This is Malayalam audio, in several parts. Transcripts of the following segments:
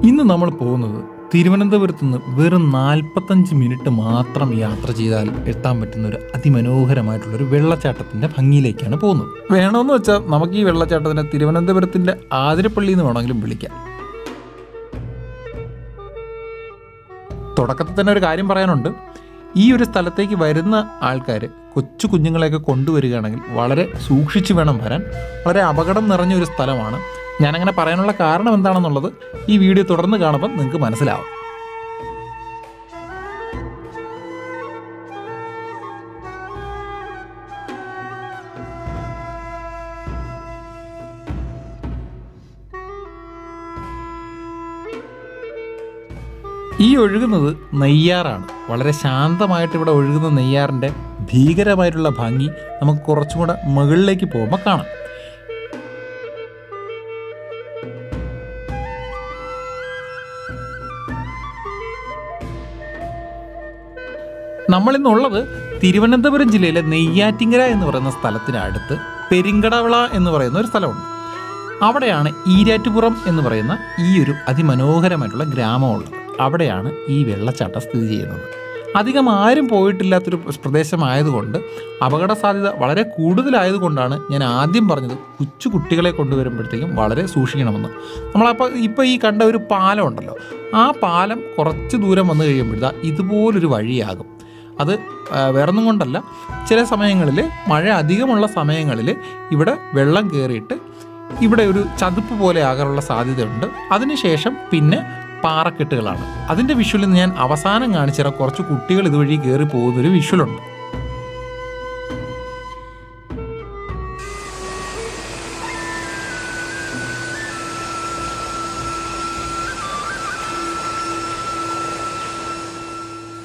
ഇന്ന് നമ്മൾ പോകുന്നത് തിരുവനന്തപുരത്ത് നിന്ന് വെറും 45 മിനിറ്റ് മാത്രം യാത്ര ചെയ്താൽ എത്താൻ പറ്റുന്ന ഒരു അതിമനോഹരമായിട്ടുള്ളൊരു വെള്ളച്ചാട്ടത്തിൻ്റെ ഭംഗിയിലേക്കാണ് പോകുന്നത്. വേണമെന്ന് വെച്ചാൽ നമുക്ക് ഈ വെള്ളച്ചാട്ടത്തിനെ തിരുവനന്തപുരത്തിൻ്റെ ആതിരപ്പള്ളി എന്ന് വേണമെങ്കിലും വിളിക്കാം. തുടക്കത്തിൽ തന്നെ ഒരു കാര്യം പറയാനുണ്ട്. ഈ ഒരു സ്ഥലത്തേക്ക് വരുന്ന ആൾക്കാർ കൊച്ചു കുഞ്ഞുങ്ങളെയൊക്കെ കൊണ്ടുവരികയാണെങ്കിൽ വളരെ സൂക്ഷിച്ച് വേണം വരാൻ. വളരെ അപകടം നിറഞ്ഞൊരു സ്ഥലമാണ്. ഞാനങ്ങനെ പറയാനുള്ള കാരണം എന്താണെന്നുള്ളത് ഈ വീഡിയോ തുടർന്ന് കാണുമ്പോൾ നിങ്ങൾക്ക് മനസ്സിലാവും. ഈ ഒഴുകുന്നത് നെയ്യാറാണ്. വളരെ ശാന്തമായിട്ട് ഇവിടെ ഒഴുകുന്ന നെയ്യാറിൻ്റെ ഭീകരമായിട്ടുള്ള ഭംഗി നമുക്ക് കുറച്ചും കൂടെ മുകളിലേക്ക് പോകുമ്പോൾ കാണാം. നമ്മളിന്നുള്ളത് തിരുവനന്തപുരം ജില്ലയിലെ നെയ്യാറ്റിങ്കര എന്ന് പറയുന്ന സ്ഥലത്തിനടുത്ത് പെരിങ്കടവിള എന്ന് പറയുന്ന ഒരു സ്ഥലമുണ്ട്. അവിടെയാണ് ഈരാറ്റുപുറം എന്ന് പറയുന്ന ഈ ഒരു അതിമനോഹരമായിട്ടുള്ള ഗ്രാമമുള്ളത്. അവിടെയാണ് ഈ വെള്ളച്ചാട്ടം സ്ഥിതി ചെയ്യുന്നത്. അധികം ആരും പോയിട്ടില്ലാത്തൊരു പ്രദേശമായതുകൊണ്ട് അപകട സാധ്യത വളരെ കൂടുതലായതുകൊണ്ടാണ് ഞാൻ ആദ്യം പറഞ്ഞത് കൊച്ചു കുട്ടികളെ കൊണ്ടുവരുമ്പോഴത്തേക്കും വളരെ സൂക്ഷിക്കണമെന്ന്. ഇപ്പോൾ ഈ കണ്ട ഒരു പാലം ഉണ്ടല്ലോ, ആ പാലം കുറച്ച് ദൂരം വന്നു കഴിയുമ്പോഴാ ഇതുപോലൊരു വഴിയാകും. അത് വേറൊന്നും കൊണ്ടല്ല, ചില സമയങ്ങളിൽ മഴ അധികമുള്ള സമയങ്ങളിൽ ഇവിടെ വെള്ളം കയറിയിട്ട് ഇവിടെ ഒരു ചതുപ്പ് പോലെ ആകാനുള്ള സാധ്യതയുണ്ട്. അതിനുശേഷം പിന്നെ പാറക്കെട്ടുകളാണ്. അതിൻ്റെ വിഷ്വലിൽ ഞാൻ അവസാനം കാണിച്ചുതരാം. കുറച്ച് കുട്ടികൾ ഇതുവഴി കയറി പോകുന്നൊരു വിഷ്വലുണ്ട്.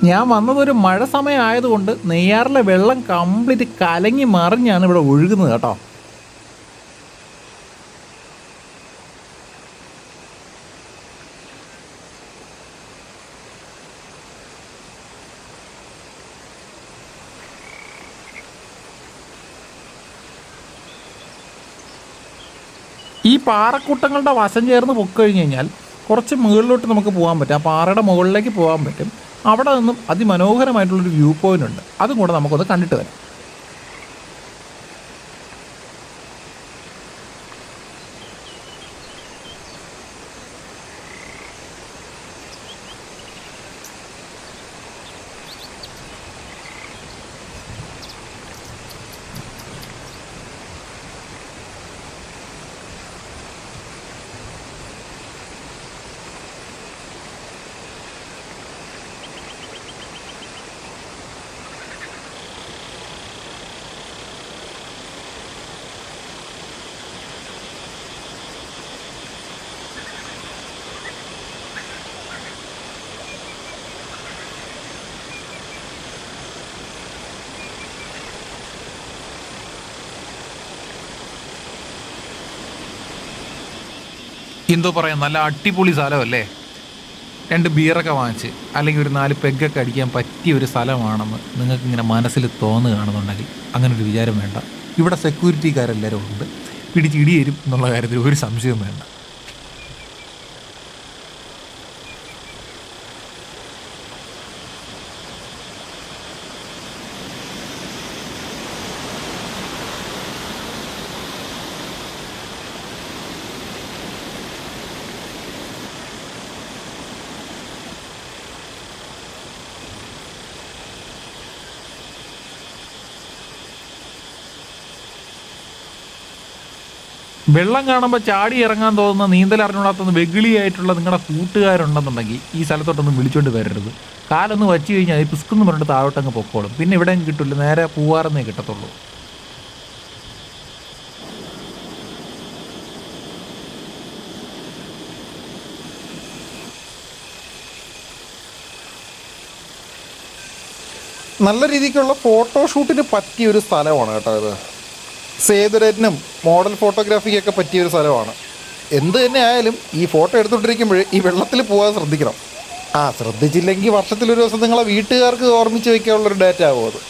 ഞാൻ വന്നതൊരു മഴ സമയം ആയതുകൊണ്ട് നെയ്യാറിലെ വെള്ളം കംപ്ലീറ്റ് കലങ്ങി മറിഞ്ഞാണ് ഇവിടെ ഒഴുകുന്നത് കേട്ടോ. ഈ പാറക്കൂട്ടങ്ങളുടെ വശം ചേർന്ന് പൊക്കഴിഞ്ഞ് കഴിഞ്ഞാൽ കുറച്ച് മുകളിലോട്ട് നമുക്ക് പോകാൻ പറ്റും. ആ പാറയുടെ മുകളിലേക്ക് പോകാൻ പറ്റും. അവിടെ നിന്നും അതിമനോഹരമായിട്ടുള്ളൊരു വ്യൂ പോയിൻ്റ് ഉണ്ട്. അതും കൂടെ നമുക്കൊന്ന് കണ്ടിട്ട് വരാം. എന്തോ പറയാം, നല്ല അടിപൊളി സ്ഥലമല്ലേ. 2 ബിയറൊക്കെ വാങ്ങിച്ച് അല്ലെങ്കിൽ ഒരു 4 പെഗ്ഗൊക്കെ അടിക്കാൻ പറ്റിയ ഒരു സ്ഥലമാണെന്ന് നിങ്ങൾക്കിങ്ങനെ മനസ്സിൽ തോന്നുകയാണെന്നുണ്ടെങ്കിൽ അങ്ങനെ ഒരു വിചാരം വേണ്ട. ഇവിടെ സെക്യൂരിറ്റിക്കാരെല്ലാവരും ഉണ്ട്. പിടിച്ചിടി തരും എന്നുള്ള കാര്യത്തിൽ ഒരു സംശയവും വേണ്ട. വെള്ളം കാണുമ്പോൾ ചാടി ഇറങ്ങാൻ തോന്നുന്ന നീന്തൽ അറിഞ്ഞൂടാത്തൊന്ന് വെഗിളിയായിട്ടുള്ള നിങ്ങളുടെ കൂട്ടുകാരുണ്ടെന്നുണ്ടെങ്കിൽ ഈ സ്ഥലത്തോട്ടൊന്നും വിളിച്ചുകൊണ്ട് വരരുത്. കാലൊന്ന് വച്ച് കഴിഞ്ഞാൽ പിസ്കുന്ന് പറഞ്ഞിട്ട് താഴോട്ടങ്ങ് പൊക്കോളും. പിന്നെ ഇവിടെയും കിട്ടില്ല, നേരെ പൂവാറെന്നേ കിട്ടത്തുള്ളൂ. നല്ല രീതിക്കുള്ള ഫോട്ടോഷൂട്ടിന് പറ്റിയൊരു സ്ഥലമാണ് കേട്ടോ ഇത്. സേതുരനും മോഡൽ ഫോട്ടോഗ്രാഫിക്കൊക്കെ പറ്റിയൊരു സ്ഥലമാണ്. എന്ത് തന്നെ ആയാലും ഈ ഫോട്ടോ എടുത്തുകൊണ്ടിരിക്കുമ്പോൾ ഈ വെള്ളത്തിൽ പോകാൻ ശ്രദ്ധിക്കണം. ശ്രദ്ധിച്ചില്ലെങ്കിൽ വർഷത്തിലൊരു ദിവസം നിങ്ങളെ വീട്ടുകാർക്ക് ഓർമ്മിച്ച് വയ്ക്കാനുള്ളൊരു ഡേറ്റ ആകും അത്.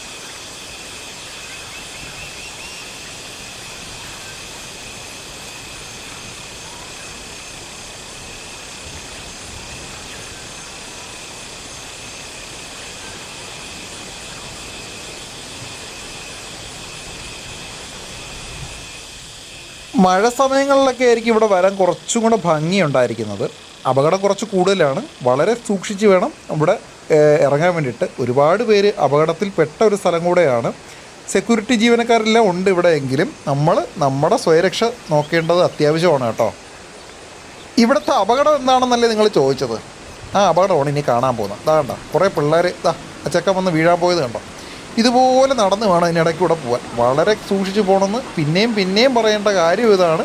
മഴ സമയങ്ങളിലൊക്കെ ആയിരിക്കും ഇവിടെ വരാൻ കുറച്ചും കൂടെ ഭംഗിയുണ്ടായിരിക്കുന്നത്. അപകടം കുറച്ച് കൂടുതലാണ്. വളരെ സൂക്ഷിച്ച് വേണം ഇവിടെ ഇറങ്ങാൻ വേണ്ടിയിട്ട്. ഒരുപാട് പേര് അപകടത്തിൽപ്പെട്ട ഒരു സ്ഥലം കൂടെയാണ്. സെക്യൂരിറ്റി ജീവനക്കാരെല്ലാം ഉണ്ട് ഇവിടെ, എങ്കിലും നമ്മൾ നമ്മുടെ സ്വയരക്ഷ നോക്കേണ്ടത് അത്യാവശ്യമാണ് കേട്ടോ. ഇവിടുത്തെ അപകടം എന്താണെന്നല്ലേ നിങ്ങൾ ചോദിച്ചത്? ആ അപകടമാണ് ഇനി കാണാൻ പോകുന്നത്. ഇതാ കണ്ടോ, കുറേ പിള്ളേർ ചെക്കൻ വന്ന് വീഴാൻ പോയത് കണ്ടോ. ഇതുപോലെ നടന്ന് വേണം ഇതിനിടയ്ക്കൂടെ പോകാൻ. വളരെ സൂക്ഷിച്ച് പോകണമെന്ന് പിന്നെയും പറയേണ്ട കാര്യം ഇതാണ്.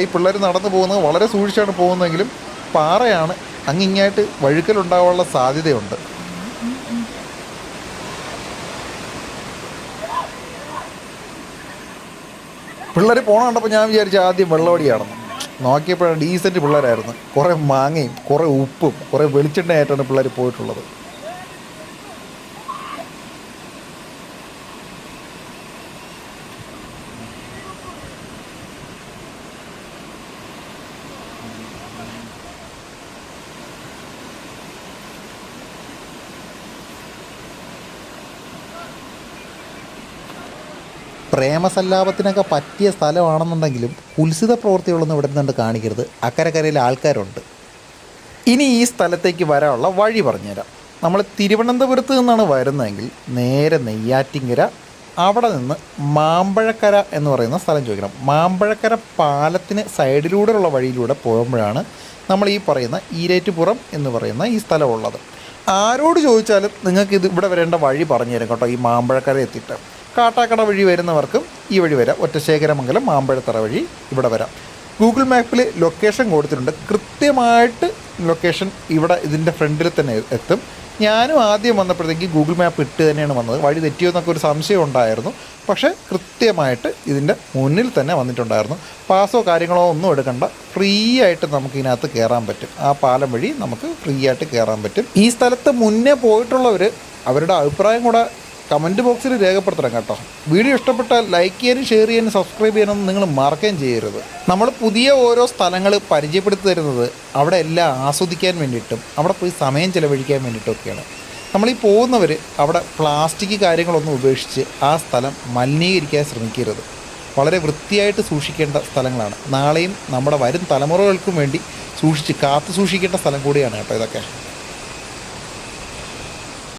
ഈ പിള്ളേർ നടന്നു പോകുന്നത് വളരെ സൂക്ഷിച്ചാണ് പോകുന്നതെങ്കിലും പാറയാണ്, അങ്ങിങ്ങായിട്ട് വഴുക്കലുണ്ടാകാനുള്ള സാധ്യതയുണ്ട്. പിള്ളേർ പോകണം കണ്ടപ്പോൾ ഞാൻ വിചാരിച്ചു ആദ്യം വെള്ളവടിയാണെന്ന്. നോക്കിയപ്പോഴാണ് ഡീസൻറ്റ് പിള്ളേരായിരുന്നു. കുറേ മാങ്ങയും കുറേ ഉപ്പും കുറേ വെളിച്ചെണ്ണയായിട്ടാണ് പിള്ളേർ പോയിട്ടുള്ളത്. പ്രേമസല്ലാപത്തിനൊക്കെ പറ്റിയ സ്ഥലമാണെന്നുണ്ടെങ്കിലും കുൽസിത പ്രവൃത്തികളൊന്നും ഇവിടെ നിന്നുകൊണ്ട് കാണിക്കരുത്. അക്കരക്കരയിൽ ആൾക്കാരുണ്ട്. ഇനി ഈ സ്ഥലത്തേക്ക് വരാനുള്ള വഴി പറഞ്ഞുതരാം. നമ്മൾ തിരുവനന്തപുരത്ത് നിന്നാണ് വരുന്നതെങ്കിൽ നേരെ നെയ്യാറ്റിൻകര, അവിടെ നിന്ന് മാമ്പഴക്കര എന്ന് പറയുന്ന സ്ഥലം ചോദിക്കണം. മാമ്പഴക്കര പാലത്തിന് സൈഡിലൂടെയുള്ള വഴിയിലൂടെ പോകുമ്പോഴാണ് നമ്മൾ ഈ പറയുന്ന ഈരേറ്റുപുറം എന്ന് പറയുന്ന ഈ സ്ഥലമുള്ളത്. ആരോട് ചോദിച്ചാലും നിങ്ങൾക്ക് ഇത് ഇവിടെ വരേണ്ട വഴി പറഞ്ഞു തരും കേട്ടോ. ഈ മാമ്പഴക്കര എത്തിയിട്ട് കാട്ടാക്കട വഴി വരുന്നവർക്കും ഈ വഴി വരാം. ഒറ്റശേഖരമംഗലം മാമ്പഴത്തറ വഴി ഇവിടെ വരാം. ഗൂഗിൾ മാപ്പിൽ ലൊക്കേഷൻ കൊടുത്തിട്ടുണ്ട്. കൃത്യമായിട്ട് ലൊക്കേഷൻ ഇവിടെ ഇതിൻ്റെ ഫ്രണ്ടിൽ തന്നെ എത്തും. ഞാനും ആദ്യം വന്നപ്പോഴത്തേക്ക് ഗൂഗിൾ മാപ്പ് ഇട്ട് തന്നെയാണ് വന്നത്. വഴി തെറ്റിയോ എന്നൊക്കെ ഒരു സംശയം ഉണ്ടായിരുന്നു. പക്ഷേ കൃത്യമായിട്ട് ഇതിൻ്റെ മുന്നിൽ തന്നെ വന്നിട്ടുണ്ടായിരുന്നു. പാസോ കാര്യങ്ങളോ ഒന്നും എടുക്കണ്ട, ഫ്രീ ആയിട്ട് നമുക്ക് ഇതിനകത്ത് കയറാൻ പറ്റും. ആ പാലം വഴി നമുക്ക് ഫ്രീ ആയിട്ട് കയറാൻ പറ്റും. ഈ സ്ഥലത്ത് മുന്നേ പോയിട്ടുള്ളവർ അവരുടെ അഭിപ്രായം കൂടെ കമൻറ്റ് ബോക്സിൽ രേഖപ്പെടുത്തണം കേട്ടോ. വീഡിയോ ഇഷ്ടപ്പെട്ടാൽ ലൈക്ക് ചെയ്യാനും ഷെയർ ചെയ്യാനും സബ്സ്ക്രൈബ് ചെയ്യാനൊന്നും നിങ്ങൾ മറക്കുകയും ചെയ്യരുത്. നമ്മൾ പുതിയ ഓരോ സ്ഥലങ്ങൾ പരിചയപ്പെടുത്തി തരുന്നത് അവിടെ എല്ലാം ആസ്വദിക്കാൻ വേണ്ടിയിട്ടും അവിടെ പോയി സമയം ചിലവഴിക്കാൻ വേണ്ടിയിട്ടൊക്കെയാണ്. നമ്മളീ പോകുന്നവർ അവിടെ പ്ലാസ്റ്റിക് കാര്യങ്ങളൊന്നും ഉപേക്ഷിച്ച് ആ സ്ഥലം മലിനീകരിക്കാൻ ശ്രമിക്കരുത്. വളരെ വൃത്തിയായിട്ട് സൂക്ഷിക്കേണ്ട സ്ഥലങ്ങളാണ്. നാളെയും നമ്മുടെ വരും തലമുറകൾക്കും വേണ്ടി കാത്തു സൂക്ഷിക്കേണ്ട സ്ഥലം കൂടിയാണ് കേട്ടോ ഇതൊക്കെ.